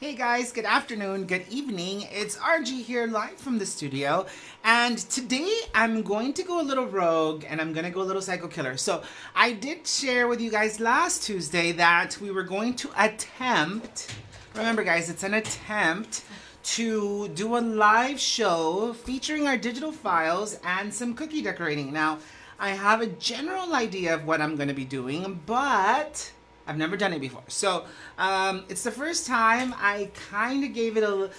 Hey guys, good afternoon, good evening. It's RG here live from the studio. And today I'm going to go a little rogue and I'm going to go a little psycho killer. So I did share with you guys last Tuesday that we were going to attempt, remember guys, it's an attempt to do a live show featuring our digital files and some cookie decorating. Now, I have a general idea of what I'm going to be doing, but I've never done it before. So it's the first time. I kind of gave it a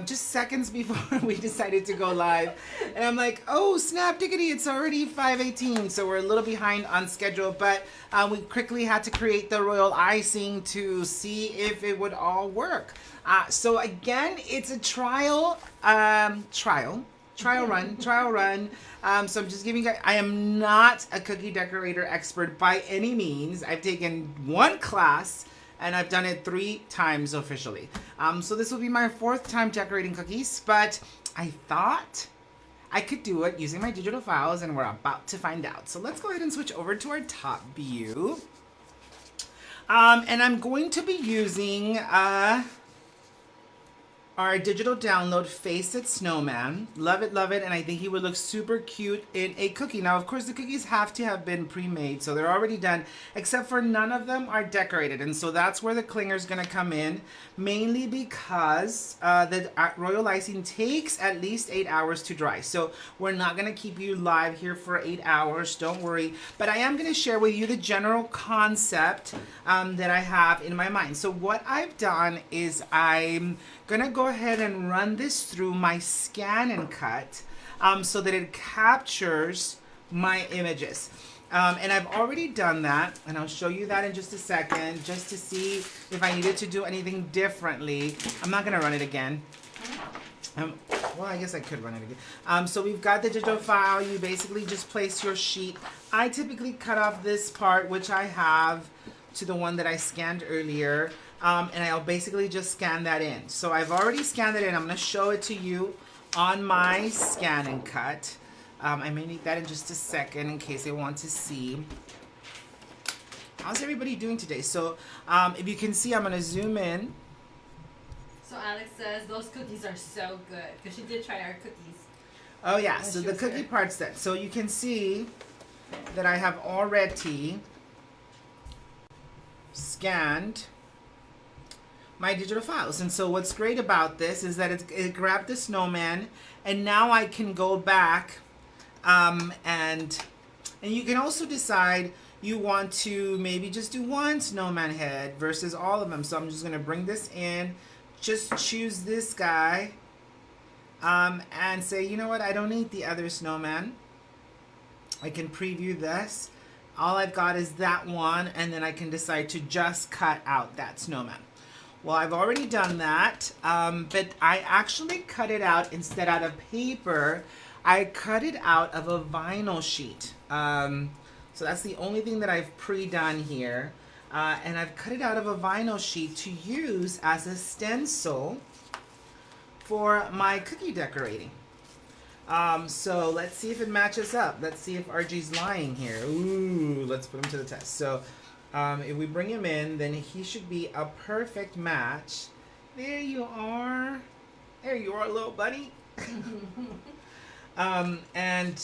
just seconds before we decided to go live. And I'm like, oh, snap diggity, it's already 5:18. So we're a little behind on schedule, but we quickly had to create the royal icing to see if it would all work. So again, it's a trial run. So I'm just giving you guys, I am not a cookie decorator expert by any means. I've taken one class and I've done it 3 times officially. So this will be my 4th time decorating cookies, but I thought I could do it using my digital files and we're about to find out. So let's go ahead and switch over to our top view. And I'm going to be using our digital download Face It Snowman. Love it, and I think he would look super cute in a cookie. Now, of course, the cookies have to have been pre-made, so they're already done, except for none of them are decorated, and so that's where the clinger is gonna come in, mainly because the royal icing takes at least 8 hours to dry. So we're not gonna keep you live here for 8 hours, don't worry, but I am gonna share with you the general concept that I have in my mind. So what I've done is I'm gonna go ahead and run this through my scan and cut so that it captures my images. And I've already done that, and I'll show you that in just a second, just to see if I needed to do anything differently. I'm not gonna run it again. Well, I guess I could run it again. So we've got the digital file. You basically just place your sheet. I typically cut off this part, which I have, to the one that I scanned earlier. And I'll basically just scan that in. So I've already scanned it in. I'm going to show it to you on my scan and cut. I may need that in just a second in case they want to see. How's everybody doing today? So if you can see, I'm going to zoom in. So Alex says those cookies are so good because she did try our cookies. Oh yeah, so the cookie part's done. So you can see that I have already scanned my digital files. And so what's great about this is that it grabbed the snowman, and now I can go back and you can also decide you want to maybe just do one snowman head versus all of them. So I'm just going to bring this in, just choose this guy and say, you know what, I don't need the other snowman. I can preview this. All I've got is that one, and then I can decide to just cut out that snowman. Well, I've already done that, but I actually cut it out instead out of paper. I cut it out of a vinyl sheet. So that's the only thing that I've pre-done here. And I've cut it out of a vinyl sheet to use as a stencil for my cookie decorating. So let's see if it matches up. Let's see if RG's lying here. Ooh, let's put him to the test. So if we bring him in, then he should be a perfect match. There you are. There you are, little buddy. And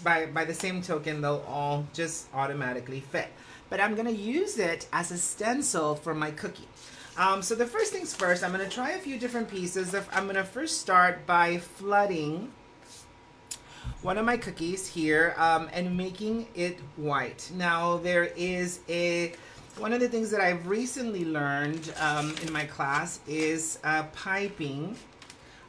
by the same token, they'll all just automatically fit. But I'm going to use it as a stencil for my cookie. So the first things first, I'm going to try a few different pieces. I'm going to first start by flooding one of my cookies here and making it white. Now there is one of the things that I've recently learned in my class is piping.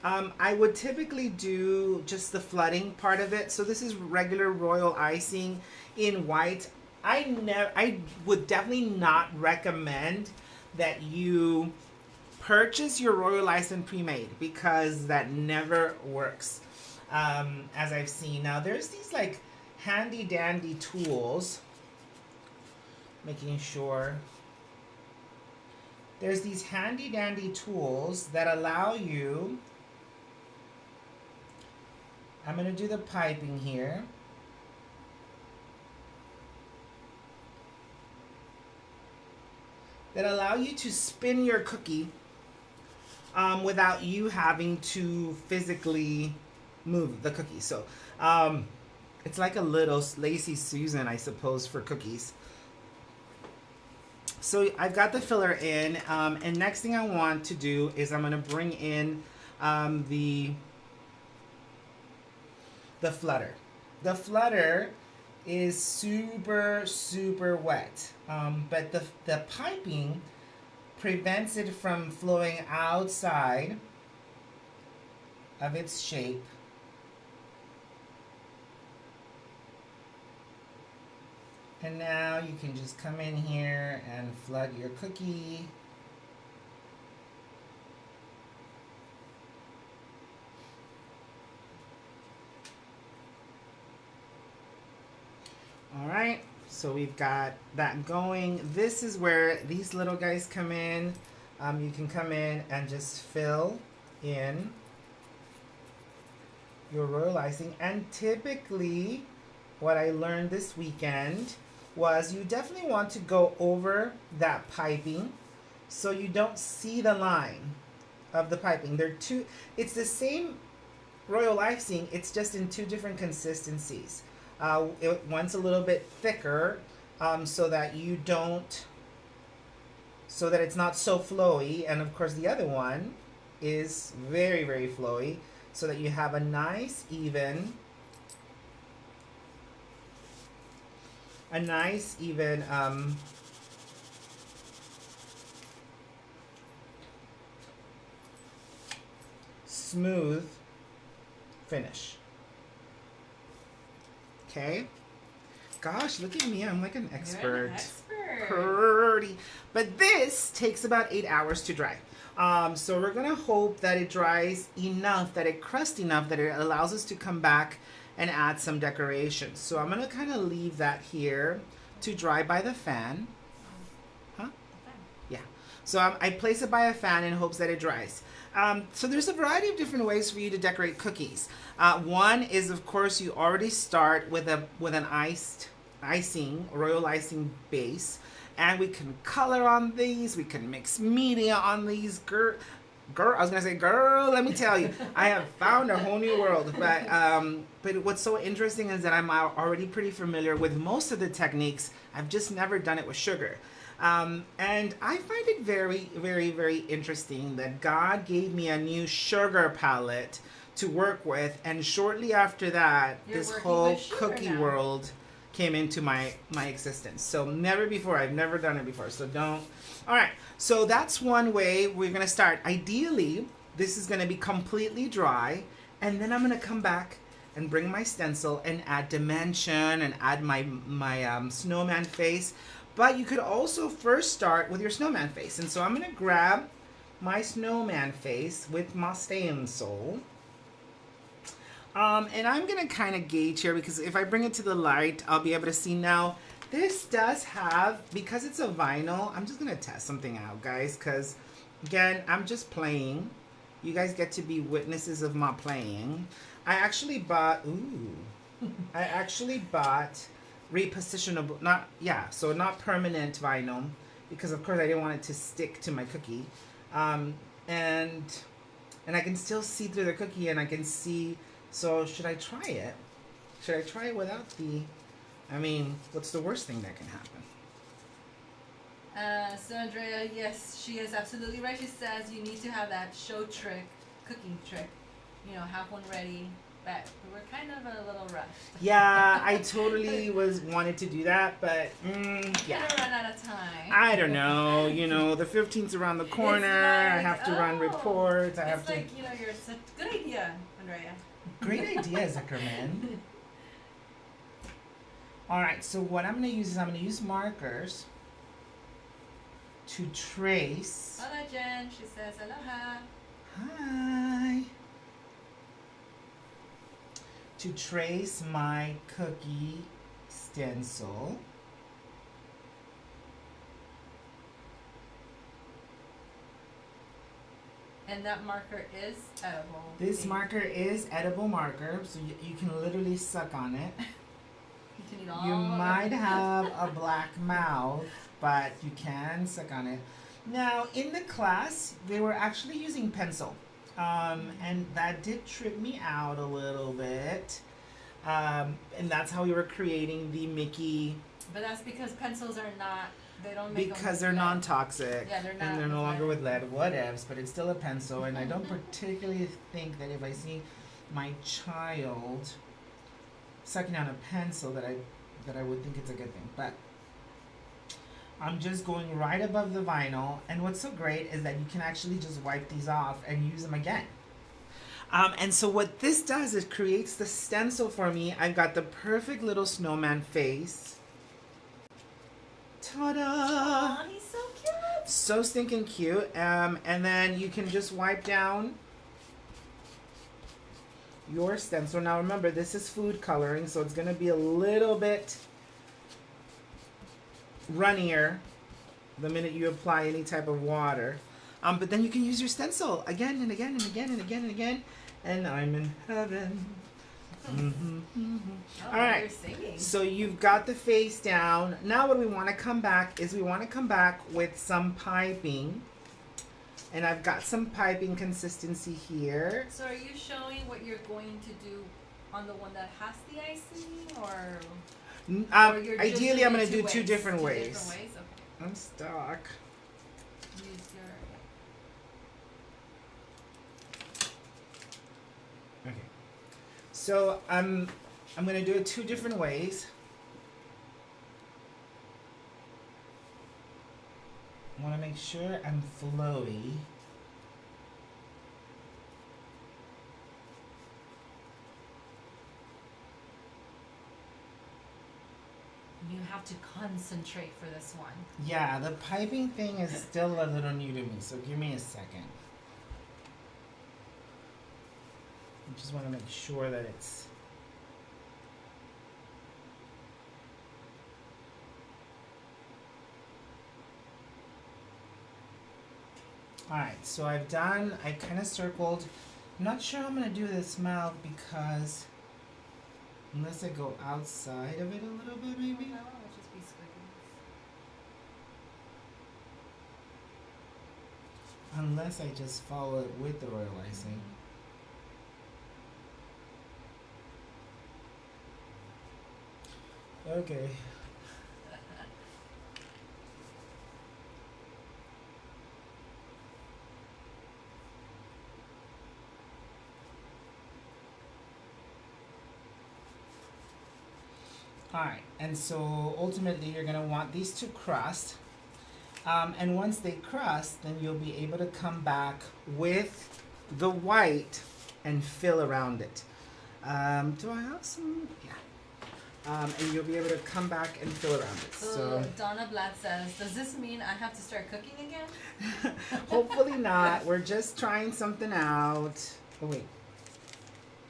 I would typically do just the flooding part of it. So this is regular royal icing in white. I would definitely not recommend that you purchase your royal icing pre-made because that never works. As I've seen. Now there's these like handy dandy tools, making sure there's these handy dandy tools that allow you, I'm going to do the piping here. That allow you to spin your cookie without you having to physically move the cookie. So it's like a little Lazy Susan, I suppose, for cookies. So I've got the filler in, and next thing I want to do is I'm going to bring in the flutter. The flutter is super, super wet, but the piping prevents it from flowing outside of its shape. And now you can just come in here and flood your cookie. All right, so we've got that going. This is where these little guys come in. You can come in and just fill in your royal icing. And typically, what I learned this weekend was you definitely want to go over that piping so you don't see the line of the piping. It's the same royal icing, it's just in two different consistencies. One's a little bit thicker, so that it's not so flowy, and of course the other one is very, very flowy, so that you have a nice even smooth finish. Okay. Gosh, look at me. I'm like an expert. You're an expert. Pretty. But this takes about 8 hours to dry. So we're going to hope that it dries enough, that it crusts enough, that it allows us to come back and add some decorations. So I'm going to kind of leave that here to dry by the fan. Huh? Yeah. So I place it by a fan in hopes that it dries. So there's a variety of different ways for you to decorate cookies. One is, of course, you already start with an royal icing base, and we can color on these. We can mix media on these. Girl, I was gonna say, girl, let me tell you, I have found a whole new world. But what's so interesting is that I'm already pretty familiar with most of the techniques. I've just never done it with sugar. And I find it very, very, very interesting that God gave me a new sugar palette to work with, and shortly after that, this whole cookie world came into my existence. So never before, I've never done it before, so don't. All right, so that's one way we're gonna start. Ideally, this is gonna be completely dry, and then I'm gonna come back and bring my stencil and add dimension and add my snowman face. But you could also first start with your snowman face. And so I'm going to grab my snowman face with my stencil. And I'm going to kind of gauge here, because if I bring it to the light, I'll be able to see now. This does have, because it's a vinyl, I'm just going to test something out, guys. Because, again, I'm just playing. You guys get to be witnesses of my playing. I actually bought repositionable, not permanent vinyl, because of course I didn't want it to stick to my cookie, and I can still see through the cookie, and I can see. So should I try it? Should I try it without the? I mean, what's the worst thing that can happen? So Andrea, yes, she is absolutely right. She says you need to have that show trick, cooking trick. Have one ready. But we're kind of a little rushed. Yeah, I totally wanted to do that, but yeah. Gonna run out of time. I don't know. The 15th's around the corner. I have to run reports. You're such a good idea, Andrea. Great idea, Zuckerman. All right, so what I'm going to use is I'm going to use markers to trace. Hola, Jen. She says aloha. Hi. To trace my cookie stencil. And that marker is edible. This marker is edible marker, so you can literally suck on it. You can eat all You might have a black mouth, but you can suck on it. Now, in the class, they were actually using pencil. And that did trip me out a little bit. And that's how we were creating the Mickey. But that's because pencils are not. They don't make Because them they're lead. non-toxic. Yeah, they're not and they're no with longer lead. with lead. Whatevs, but it's still a pencil. And I don't particularly think that if I see my child sucking down a pencil that I would think it's a good thing. But I'm just going right above the vinyl, and what's so great is that you can actually just wipe these off and use them again. And so what this does is creates the stencil for me. I've got the perfect little snowman face. Ta-da! Aw, he's so cute. So stinking cute. And then you can just wipe down your stencil. Now remember, this is food coloring, so it's going to be a little bit runnier the minute you apply any type of water. But then you can use your stencil again and again and again and again and again. And I'm in heaven. Oh, All right. You're singing. So you've got the face down. Now what we want to come back is we want to come back with some piping. And I've got some piping consistency here. So are you showing what you're going to do on the one that has the icing, or you're just Ideally, doing I'm going it to do two different ways. Different ways? Okay. I'm stuck. Use your. Okay. So I'm going to do it two different ways. I want to make sure I'm flowy. You have to concentrate for this one. Yeah, the piping thing is still a little new to me, so give me a second. I just want to make sure that it's... Alright, so I kind of circled. I'm not sure how I'm going to do this mouth because unless I go outside of it a little bit maybe. No, it'll just be squiggles. Unless I just follow it with the royal icing. Okay. Alright, and so ultimately you're going to want these to crust. And once they crust, then you'll be able to come back with the white and fill around it. Do I have some? Yeah. And you'll be able to come back and fill around it. So Donna Blatt says, does this mean I have to start cooking again? hopefully not. We're just trying something out. Oh wait.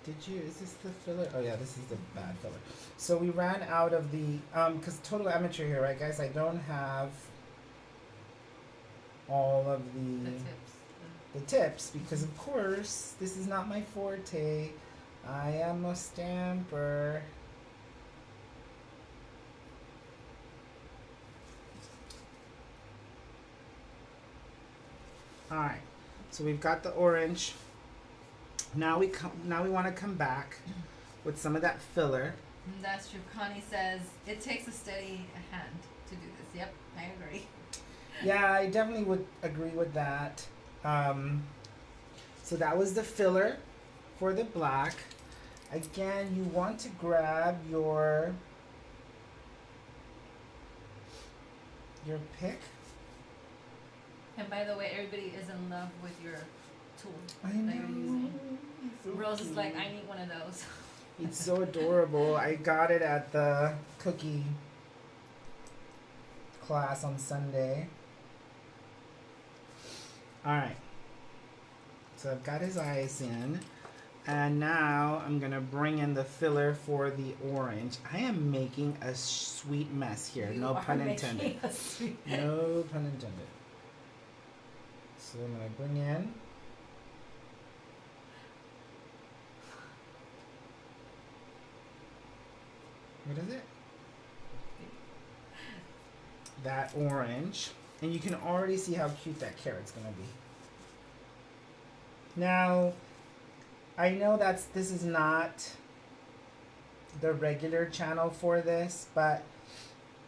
Is this the filler? Oh yeah, this is the bad filler. So we ran out of the, because total amateur here, right guys? I don't have all of the tips because of course this is not my forte. I am a stamper. All right, so we've got the orange. Now we want to come back with some of that filler. That's true. Connie says it takes a steady hand to do this. Yep, I agree. Yeah, I definitely would agree with that. So that was the filler for the black. Again, you want to grab your pick. And by the way, everybody is in love with your tool I that know. you're using. It's so Rose is cute. like, I need one of those. It's so adorable. I got it at the cookie class on Sunday. Alright. So I've got his eyes in. And now I'm going to bring in the filler for the orange. I am making a sweet mess here. You No are pun making intended. a sweet- No pun intended. So I'm going to bring in. What is it? That orange. And you can already see how cute that carrot's gonna be. Now, I know this is not the regular channel for this, but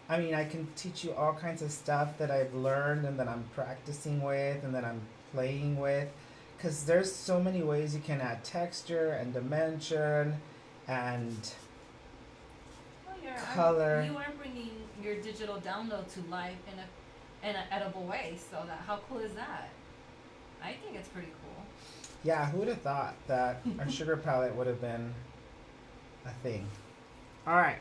I mean, I can teach you all kinds of stuff that I've learned and that I'm practicing with and that I'm playing with. Because there's so many ways you can add texture and dimension and color. You are bringing your digital download to life in an edible way. So how cool is that? I think it's pretty cool. Yeah, who would have thought that a sugar palette would have been a thing? All right.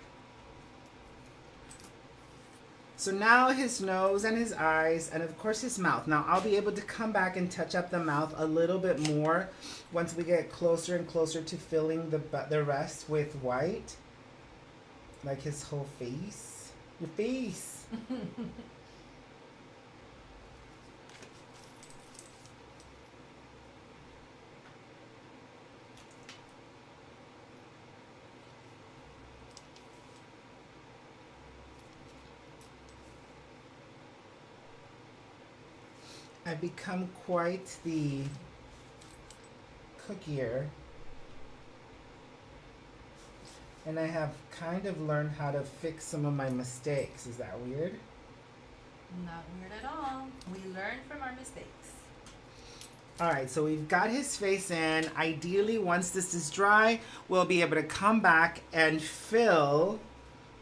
So now his nose and his eyes and of course his mouth. Now I'll be able to come back and touch up the mouth a little bit more once we get closer and closer to filling the rest with white. Like his whole face. Your face. I've become quite the cookier, and I have kind of learned how to fix some of my mistakes. Is that weird? Not weird at all. We learn from our mistakes. All right, so we've got his face in. Ideally, once this is dry, we'll be able to come back and fill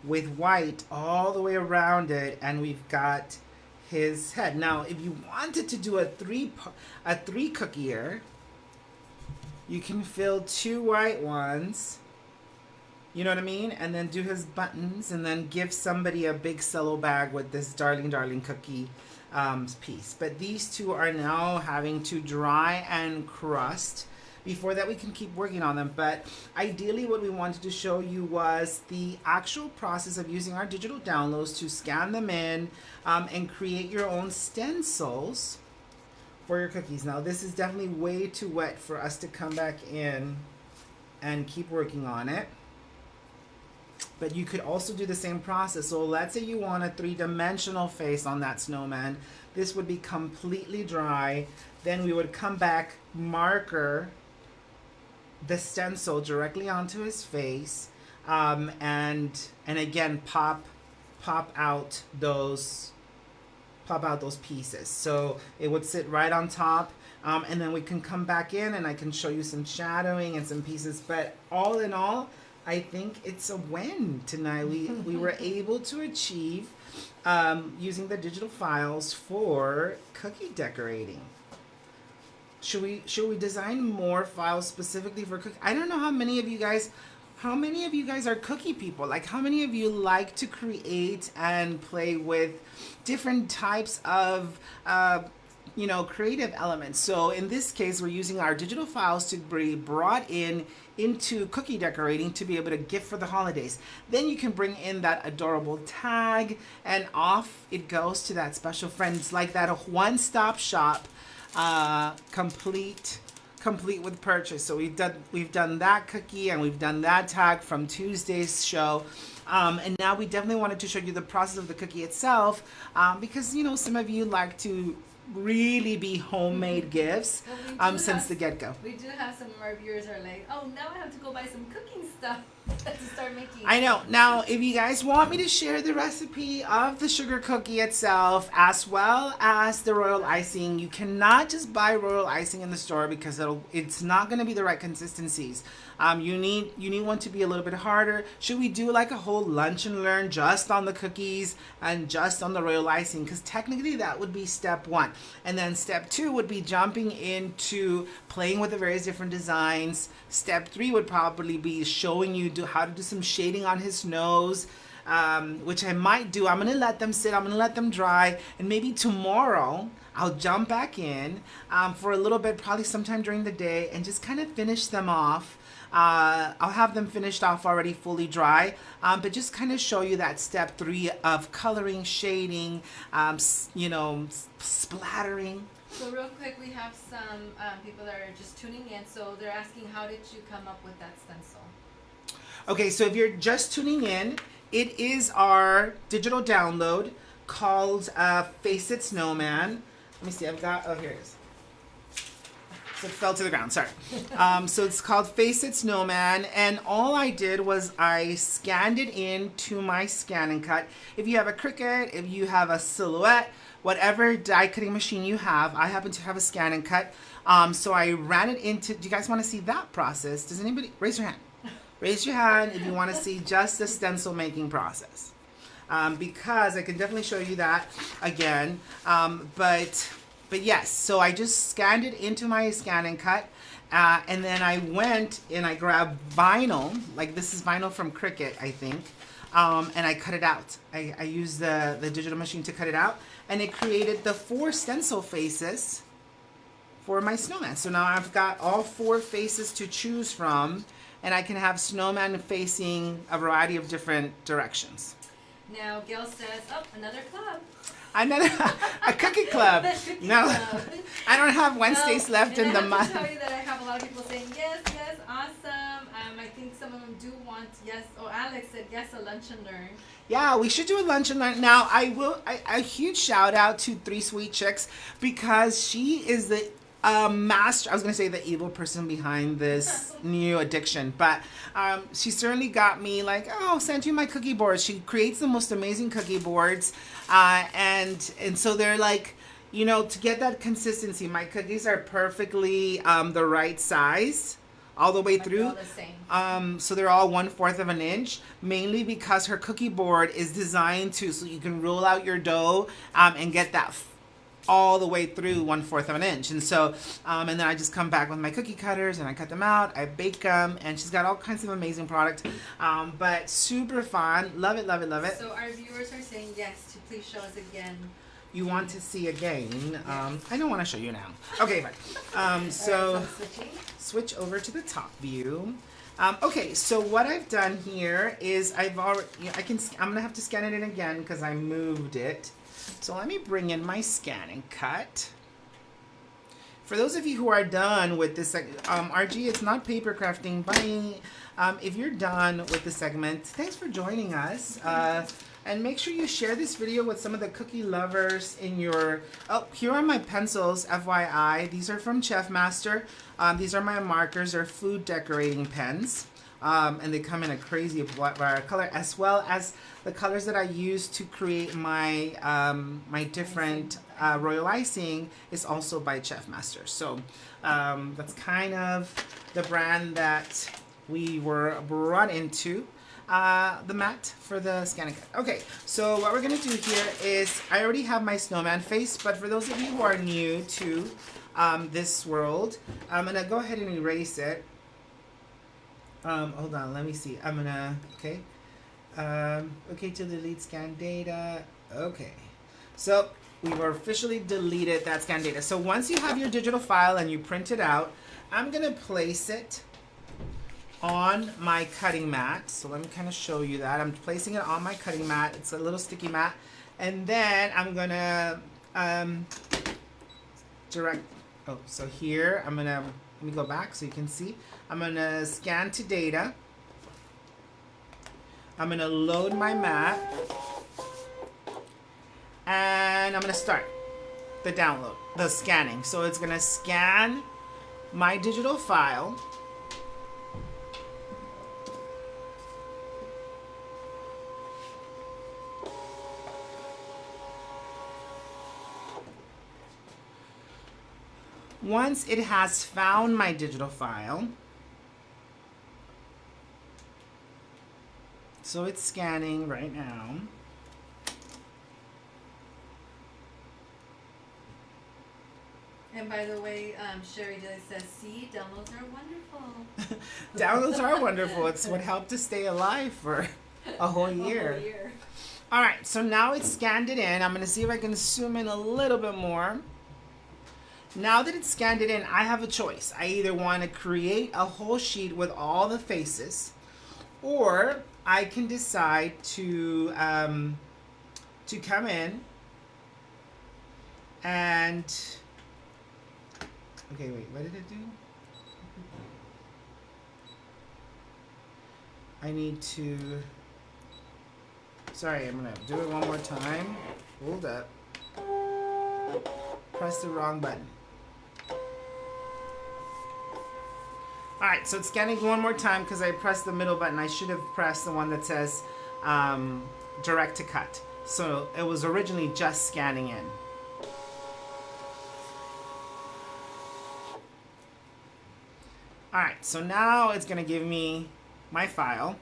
with white all the way around it, and we've got his head. Now, if you wanted to do a three cookier, you can fill 2 white ones. You know what I mean? And then do his buttons, and then give somebody a big cello bag with this darling cookie piece. But these two are now having to dry and crust. Before that, we can keep working on them. But ideally, what we wanted to show you was the actual process of using our digital downloads to scan them in and create your own stencils for your cookies. Now, this is definitely way too wet for us to come back in and keep working on it. But you could also do the same process. So let's say you want a 3-dimensional face on that snowman. This would be completely dry. Then we would come back, marker the stencil directly onto his face, and again pop out those pieces. So it would sit right on top, and then we can come back in and I can show you some shadowing and some pieces. But all in all, I think it's a win tonight. We were able to achieve using the digital files for cookie decorating. Should we design more files specifically for cookie? I don't know how many of you guys are cookie people. Like, how many of you like to create and play with different types of creative elements? So in this case, we're using our digital files to be brought into cookie decorating to be able to gift for the holidays. Then you can bring in that adorable tag, and off it goes to that special friend. It's like that one-stop shop, complete with purchase. So we've done that cookie and we've done that tag from Tuesday's show. And now we definitely wanted to show you the process of the cookie itself, because some of you like to really be homemade gifts since the get-go. We do have some of our viewers are like, oh, now I have to go buy some cooking stuff to start making. I know. Now, if you guys want me to share the recipe of the sugar cookie itself, as well as the royal icing, you cannot just buy royal icing in the store because it's not going to be the right consistencies. You need one to be a little bit harder. Should we do like a whole lunch and learn just on the cookies and just on the royal icing? Because technically that would be step 1. And then step 2 would be jumping into playing with the various different designs. Step 3 would probably be showing you how to do some shading on his nose, which I might do. I'm going to let them sit. I'm going to let them dry. And maybe tomorrow I'll jump back in for a little bit, probably sometime during the day, and just kind of finish them off. I'll have them finished off already fully dry, but just kind of show you that step 3 of coloring, shading, splattering. So real quick, we have some people that are just tuning in. So they're asking, how did you come up with that stencil? Okay, so if you're just tuning in, it is our digital download called Face It Snowman. Let me see, I've got, oh, here it is. So it fell to the ground, sorry. So it's called Face It Snowman, and all I did was I scanned it into my scan and cut. If you have a Cricut, if you have a Silhouette, whatever die cutting machine you have, I happen to have a scan and cut. So I ran it into, do you guys want to see that process? Does anybody, raise your hand. Raise your hand if you want to see just the stencil making process. Because I can definitely show you that again. But yes, so I just scanned it into my scan and cut. And then I went and I grabbed vinyl, like this is vinyl from Cricut, I think. And I cut it out. I used the digital machine to cut it out. And it created the 4 stencil faces for my snowman. So now I've got all 4 faces to choose from. And I can have snowman facing a variety of different directions. Now, Gail says, oh, another club. Another a cookie club. No, I don't have Wednesdays left in the month. I have to tell you that I have a lot of people saying yes, yes, awesome. I think some of them do want yes. Oh, Alex said yes, a lunch and learn. Yeah, we should do a lunch and learn. Now, a huge shout out to 3 Sweet Chicks because she is the master. I was gonna say the evil person behind this new addiction, but she certainly got me like, oh, send you my cookie boards. She creates the most amazing cookie boards, and so they're like, you know, to get that consistency. My cookies are perfectly the right size all the way through. All the same. So they're all 1/4 of an inch, mainly because her cookie board is designed to so you can roll out your dough and get that all the way through 1/4 of an inch. And so and then I just come back with my cookie cutters and I cut them out, I bake them, and she's got all kinds of amazing product, but super fun. Love it, love it, love it. So our viewers are saying yes to please show us again. You want to see again. I don't want to show you now. Okay, fine. So switch over to the top view. Okay, so what I've done here is I'm gonna have to scan it in again because I moved it. So let me bring in my scan and cut. For those of you who are done with this, RG, it's not paper crafting, bunny. If you're done with the segment, thanks for joining us. And make sure you share this video with some of the cookie lovers in your... Oh, here are my pencils, FYI. These are from Chef Master. These are my markers. They're food decorating pens. And they come in a crazy color, as well as the colors that I use to create my my different royal icing is also by Chef Master. So that's kind of the brand that we were brought into. The mat for the scan and cut. Okay, so what we're gonna do here is I already have my snowman face, but for those of you who are new to this world, I'm gonna go ahead and erase it. Hold on, let me see. I'm gonna, okay. Okay, to delete scan data. Okay. So we've officially deleted that scan data. So once you have your digital file and you print it out, I'm gonna place it on my cutting mat. So let me kind of show you that. I'm placing it on my cutting mat. It's a little sticky mat. And then I'm gonna so here I'm gonna, let me go back so you can see. I'm gonna scan to data. I'm gonna load my mat. And I'm gonna start the download, the scanning. So it's gonna scan my digital file. Once it has found my digital file, so it's scanning right now. And by the way, Sherry Dilly says, see, downloads are wonderful. Downloads are wonderful. It's what helped us stay alive for a whole year. A whole year. All right, so now it's scanned it in. I'm going to see if I can zoom in a little bit more. Now that it's scanned it in, I have a choice. I either want to create a whole sheet with all the faces, or I can decide to come in and, okay, wait, what did it do? I need to, Sorry, I'm gonna do it one more time. Hold up. Press the wrong button. Alright, so it's scanning one more time because I pressed the middle button. I should have pressed the one that says direct to cut. So it was originally just scanning in. Alright, so now it's going to give me my file.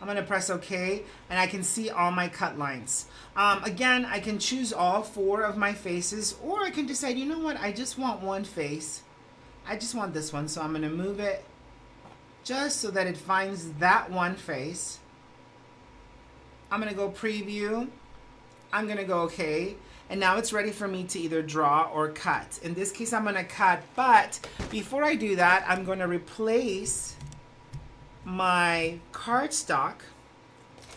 I'm going to press OK, and I can see all my cut lines. Again, I can choose all 4 of my faces, or I can decide, you know what, I just want one face. I just want this one, so I'm going to move it just so that it finds that one face. I'm going to go preview. I'm going to go OK. And now it's ready for me to either draw or cut. In this case, I'm going to cut. But before I do that, I'm going to replace my cardstock,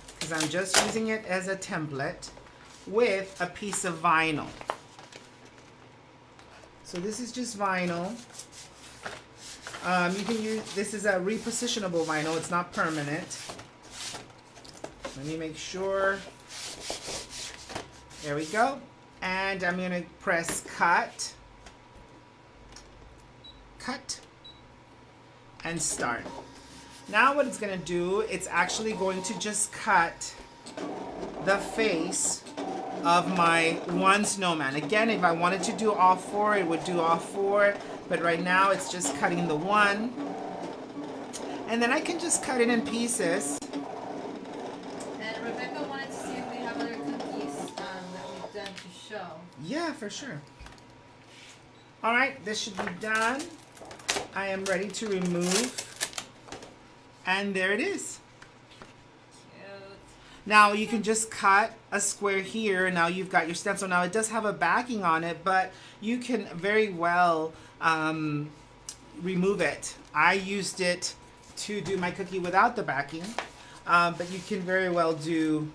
because I'm just using it as a template, with a piece of vinyl. So this is just vinyl. You can use, this is a repositionable vinyl. It's not permanent. Let me make sure. There we go. And I'm going to press cut, cut, and start. Now what it's going to do, it's actually going to just cut the face of my one snowman. Again, if I wanted to do all 4, it would do all 4. But right now it's just cutting the one. And then I can just cut it in pieces. And Rebecca wanted to see if we have other cookies that we've done to show. Yeah, for sure. All right, this should be done. I am ready to remove. And there it is. Cute. Now you can just cut a square here. Now you've got your stencil. Now it does have a backing on it, but you can very well remove it. I used it to do my cookie without the backing, but you can very well do,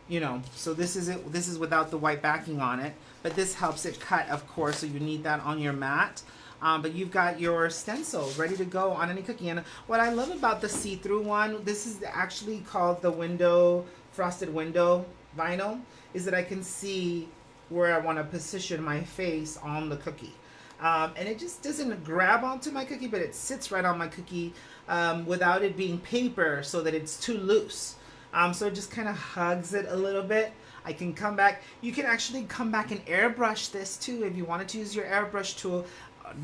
you know, so this is it. This is without the white backing on it, but this helps it cut, of course, so you need that on your mat. But you've got your stencil ready to go on any cookie. And what I love about the see-through one, this is actually called the window, frosted window vinyl, is that I can see where I want to position my face on the cookie. And it just doesn't grab onto my cookie, but it sits right on my cookie without it being paper so that it's too loose. So it just kind of hugs it a little bit. I can come back. You can actually come back and airbrush this too if you wanted to use your airbrush tool.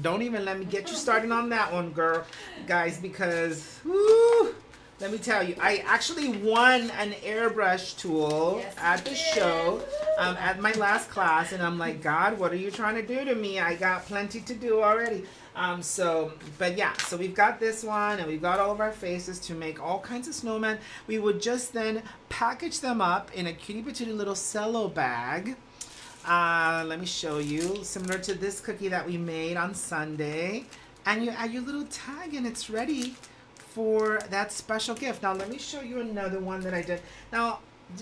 Don't even let me get you started on that one, girl, guys, because whoo, let me tell you, I actually won an airbrush tool at the show at my last class, and I'm like, God, what are you trying to do to me? I got plenty to do already. But yeah, so we've got this one, and we've got all of our faces to make all kinds of snowmen. We would just then package them up in a cutie patootie little cello bag. Let me show you, similar to this cookie that we made on Sunday, and you add your little tag and it's ready for that special gift. Now let me show you another one that I did. Now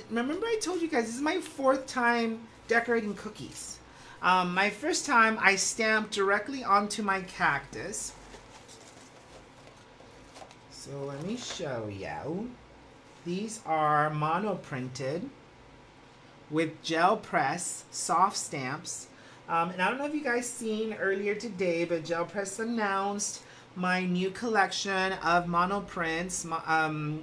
remember I told you guys this is my 4th time decorating cookies. My first time I stamped directly onto my cactus. So let me show you. These are mono printed with gel press soft stamps, and I don't know if you guys seen earlier today, but Gel Press announced my new collection of mono prints,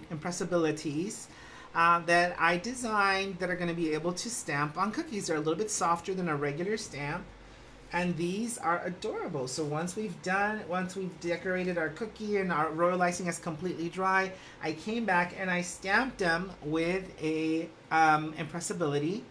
impressibilities that I designed that are going to be able to stamp on cookies. They're a little bit softer than a regular stamp, and these are adorable. So once we've decorated our cookie and our royal icing is completely dry, I came back and I stamped them with a impressibility,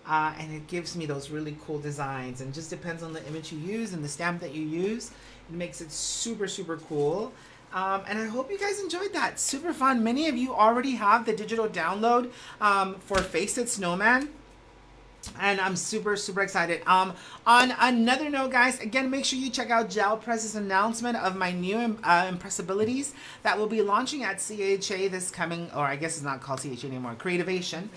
and it gives me those really cool designs, and just depends on the image you use and the stamp that you use. It makes it super, super cool. And I hope you guys enjoyed that. Super fun. Many of you already have the digital download for Face It Snowman. And I'm super, super excited. On another note, guys, again, make sure you check out Gel Press's announcement of my new impressibilities that will be launching at CHA this coming, or I guess it's not called CHA anymore, Creativation,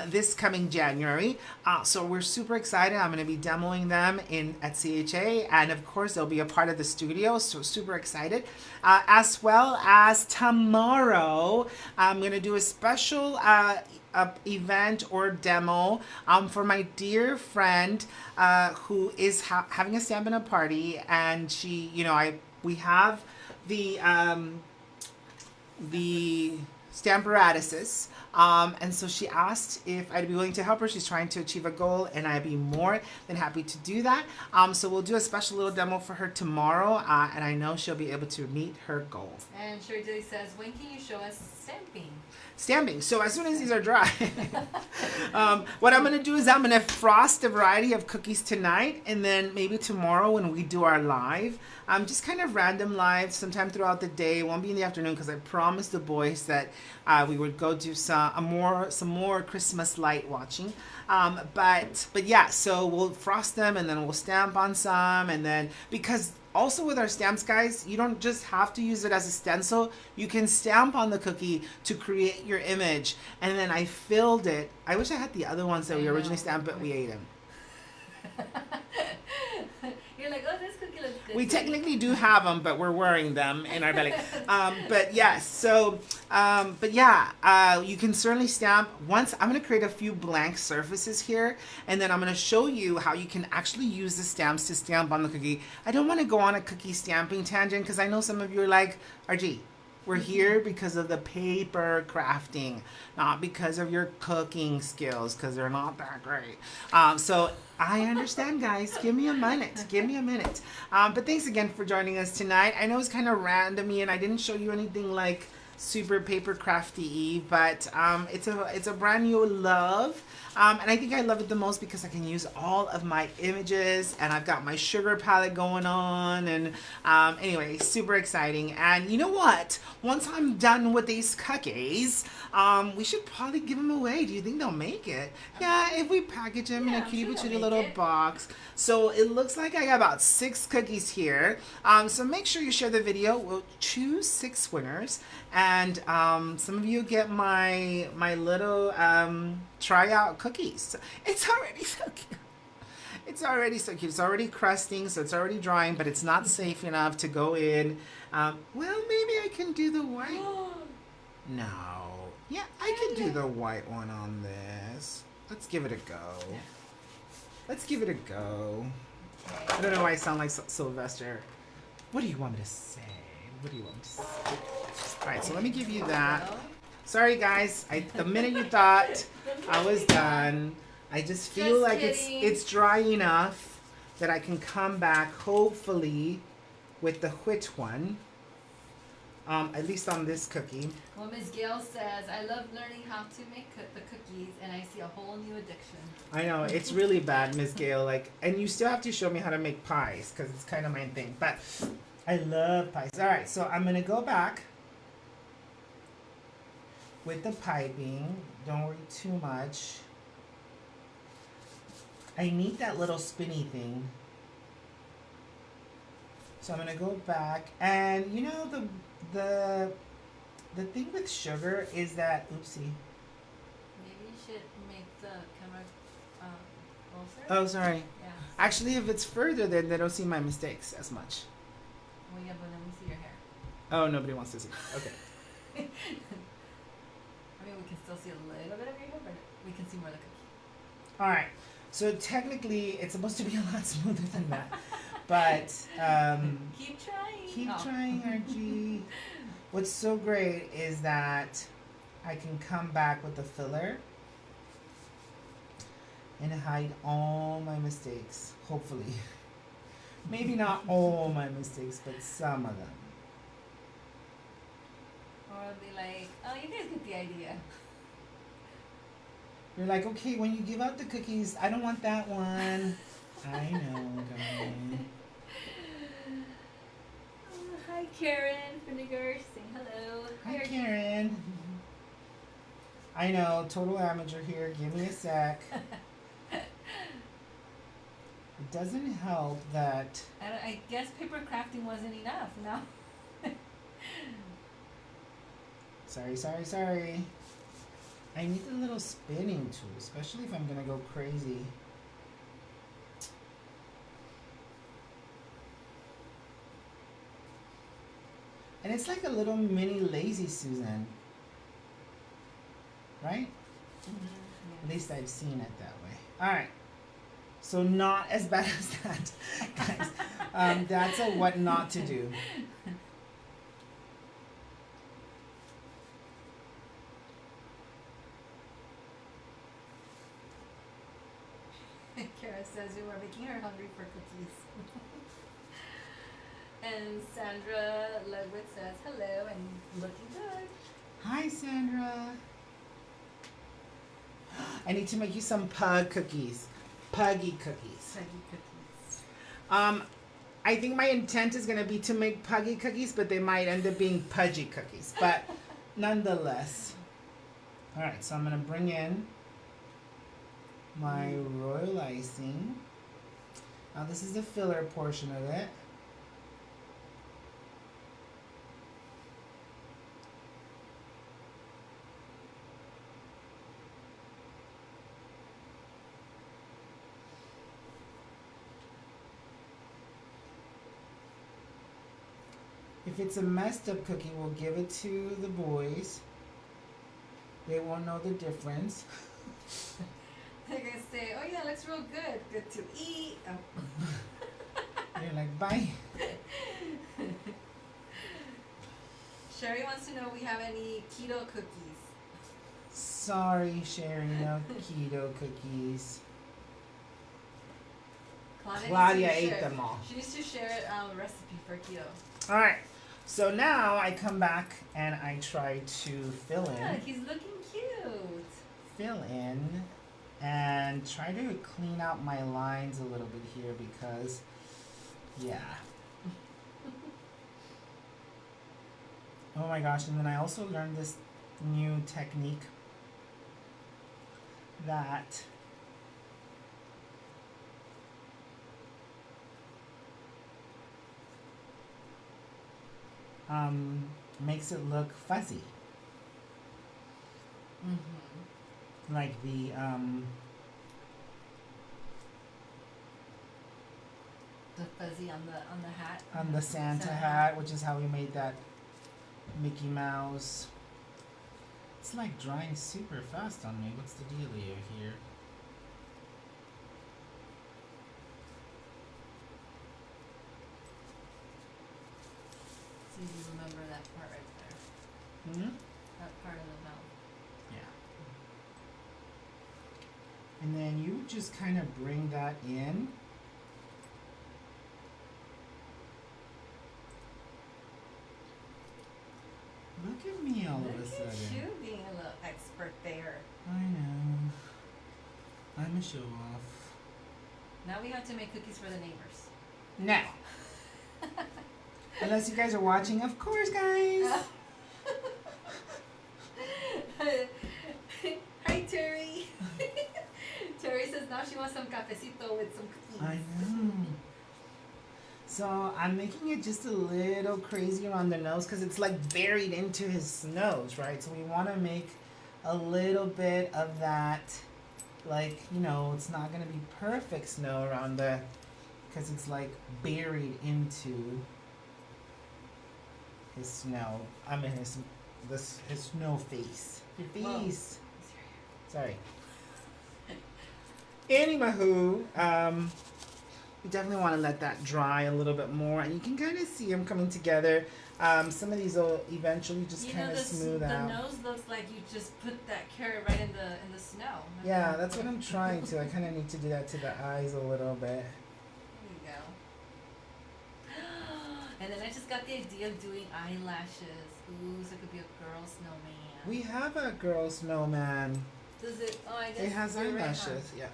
this coming January. So we're super excited. I'm going to be demoing them at CHA, and of course, they'll be a part of the studio. So super excited. As well as tomorrow, I'm going to do a special event or demo for my dear friend who is having a Stamp in a party, and she, we have the Stamparatuses. And so she asked if I'd be willing to help her. She's trying to achieve a goal, and I'd be more than happy to do that. So we'll do a special little demo for her tomorrow, and I know she'll be able to meet her goal. And Sherry Dilly says, when can you show us stamping? Stamping. So as soon as these are dry, what I'm going to do is I'm going to frost a variety of cookies tonight, and then maybe tomorrow when we do our live, just kind of random live sometime throughout the day. It won't be in the afternoon because I promised the boys that we would go do some more Christmas light watching. But yeah, so we'll frost them and then we'll stamp on some, and then because also with our stamps, guys, you don't just have to use it as a stencil. You can stamp on the cookie to create your image. And then I filled it. I wish I had the other ones that we originally stamped, but we ate them. You're like, oh, this cookie looks good. We technically do have them, but we're wearing them in our belly. But yes, so, but yeah, you can certainly stamp. Once, I'm going to create a few blank surfaces here, and then I'm going to show you how you can actually use the stamps to stamp on the cookie. I don't want to go on a cookie stamping tangent because I know some of you are like, RG, we're here because of the paper crafting, not because of your cooking skills, because they're not that great. So I understand, guys. Give me a minute. Give me a minute. But thanks again for joining us tonight. I know it's kind of random-y, and I didn't show you anything like super paper crafty-y, but it's a brand new love. And I think I love it the most because I can use all of my images, and I've got my sugar palette going on, and anyway, super exciting. And you know what? Once I'm done with these cookies, we should probably give them away. Do you think they'll make it? Yeah, if we package them in a cutie patootie little box. So it looks like I got about 6 cookies here. So make sure you share the video. We'll choose 6 winners, and some of you get my little tryout cookies. It's already so cute. It's already so cute. It's already crusting, so it's already drying, but it's not safe enough to go in. Well, maybe I can do the white. No. Yeah, I can do the white one on this. Let's give it a go. Let's give it a go. I don't know why I sound like Sylvester. What do you want me to say? What do you want me to say? All right, so let me give you that. Sorry, guys. The minute you thought I was done, I just feel like it's dry enough that I can come back, hopefully, with the white one. At least on this cookie. Well, Ms. Gail says, I love learning how to make the cookies, and I see a whole new addiction. I know, it's really bad, Ms. Gail. Like, and you still have to show me how to make pies, because it's kind of my thing. But I love pies. All right, so I'm going to go back with the piping. Don't worry too much. I need that little spinny thing. So I'm going to go back, and you know the thing with sugar is that, oopsie. Maybe you should make the camera closer. Oh, sorry. Yeah. Actually, if it's further, then they don't see my mistakes as much. Well, yeah, but let me see your hair. Oh, nobody wants to see. Okay. I mean, we can still see a little bit of your hair, but we can see more of the cookie. All right. So technically, it's supposed to be a lot smoother than that. But keep trying. Keep trying, RG. What's so great is that I can come back with the filler and hide all my mistakes, hopefully. Maybe not all my mistakes, but some of them. Or I'll be like, oh, you guys get the idea. You're like, okay, when you give out the cookies, I don't want that one. I know, guys. Hi, Karen Vinegar, saying hello. Hi, Karen. I know, total amateur here. Give me a sec. doesn't help that. I guess paper crafting wasn't enough. No. Sorry. I need a little spinning tool, especially if I'm gonna go crazy. And it's like a little mini lazy Susan. Right? At least I've seen it that way. Alright. So not as bad as that, guys. That's a what not to do. Kara says you were making her hungry for cookies. And Sandra Ludwig says hello and looking good. Hi, Sandra. I need to make you some pug cookies. Puggy cookies. Puggy cookies. I think my intent is going to be to make puggy cookies, but they might end up being pudgy cookies. But nonetheless. All right, so I'm going to bring in my royal icing. Now this is the filler portion of it. If it's a messed up cookie, we'll give it to the boys. They won't know the difference. They're gonna say, "Oh yeah, looks real good. Good to eat." Oh. They're like, bye. Sherry wants to know if we have any keto cookies. Sorry, Sherry, no keto cookies. Claudia ate them all. She needs to share a recipe for keto. All right. So now I come back and I try to fill in. Look, he's looking cute. Fill in and try to clean out my lines a little bit here because, yeah. Oh my gosh, and then I also learned this new technique that makes it look fuzzy. Mm-hmm. Like the fuzzy on the hat. on the Santa hat, which is how we made that Mickey Mouse. It's like drying super fast on me. What's the dealio here? So you remember that part right there. Hmm? That part of the mouth. Yeah. And then you just kind of bring that in. Look at me all of a Look sudden. at you being a little expert there. I know. I'm a show off. Now we have to make cookies for the neighbors. No. Unless you guys are watching, of course, guys. Hi, Terry. Terry says now she wants some cafecito with some cookies. I know. So I'm making it just a little crazy around the nose because it's like buried into his nose, right? So we want to make a little bit of that, like, you know, it's not going to be perfect snow around the, because it's like buried into his snow. I mean his snow face. Face. Sorry. Anywho, you definitely want to let that dry a little bit more, and you can kind of see them coming together. Some of these will eventually just kind of smooth out. The nose looks like you just put that carrot right in the snow. Yeah, that's what I'm trying to. I kind of need to do that to the eyes a little bit. There you go. And then I just got the idea of doing eyelashes. Ooh, so it could be a girl snowman. We have a girl snowman. Does it? Oh, I guess It has you're right, eyelashes. huh? Yeah.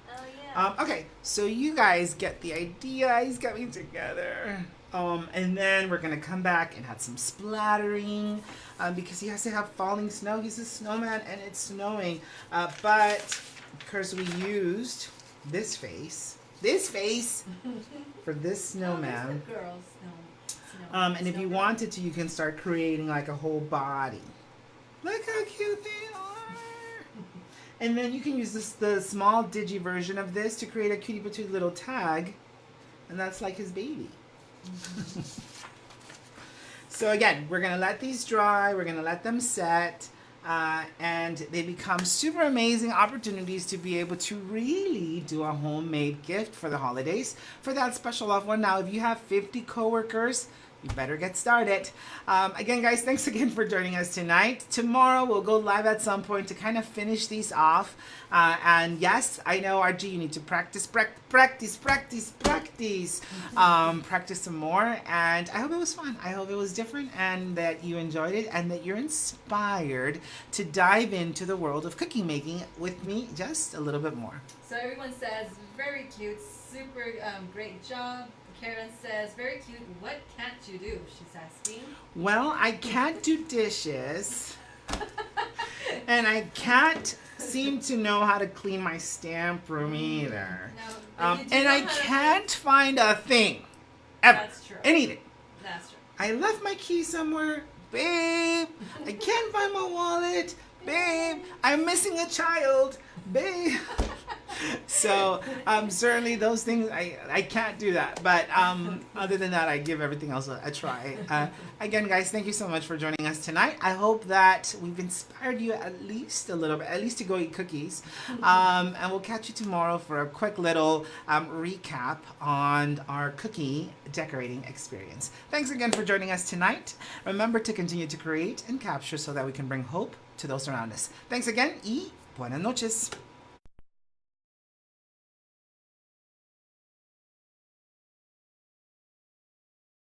Oh yeah. Okay, so you guys get the idea. He's coming together. And then we're gonna come back and have some splattering because he has to have falling snow. He's a snowman and it's snowing. But of course we used this face this face for this Oh, snowman. there's the girls. No. And if you wanted to, you can start creating like a whole body. Look how cute they are. And then you can use the small digi version of this to create a cutie patootie little tag. And that's like his baby. So again, we're going to let these dry. We're going to let them set. And they become super amazing opportunities to be able to really do a homemade gift for the holidays for that special loved one. Now, if you have 50 coworkers, you better get started. Again, guys, thanks again for joining us tonight. Tomorrow, we'll go live at some point to kind of finish these off. And yes, I know, RG, you need to practice some more. And I hope it was fun. I hope it was different and that you enjoyed it and that you're inspired to dive into the world of cookie making with me just a little bit more. So everyone says, very cute, super great job. Karen says, very cute. What can't you do? She's asking. Well, I can't do dishes. And I can't seem to know how to clean my stamp room either. No, And I can't find a thing. Ever. That's true. Anything. That's true. I left my key somewhere. Babe, I can't find my wallet. Babe, I'm missing a child. Babe. So certainly those things I can't do that, but other than that I give everything else a try. Again, guys, thank you so much for joining us tonight. I hope that we've inspired you at least a little bit, at least to go eat cookies, and we'll catch you tomorrow for a quick little recap on our cookie decorating experience. Thanks again for joining us tonight. Remember to continue to create and capture so that we can bring hope to those around us. Thanks again y buenas noches.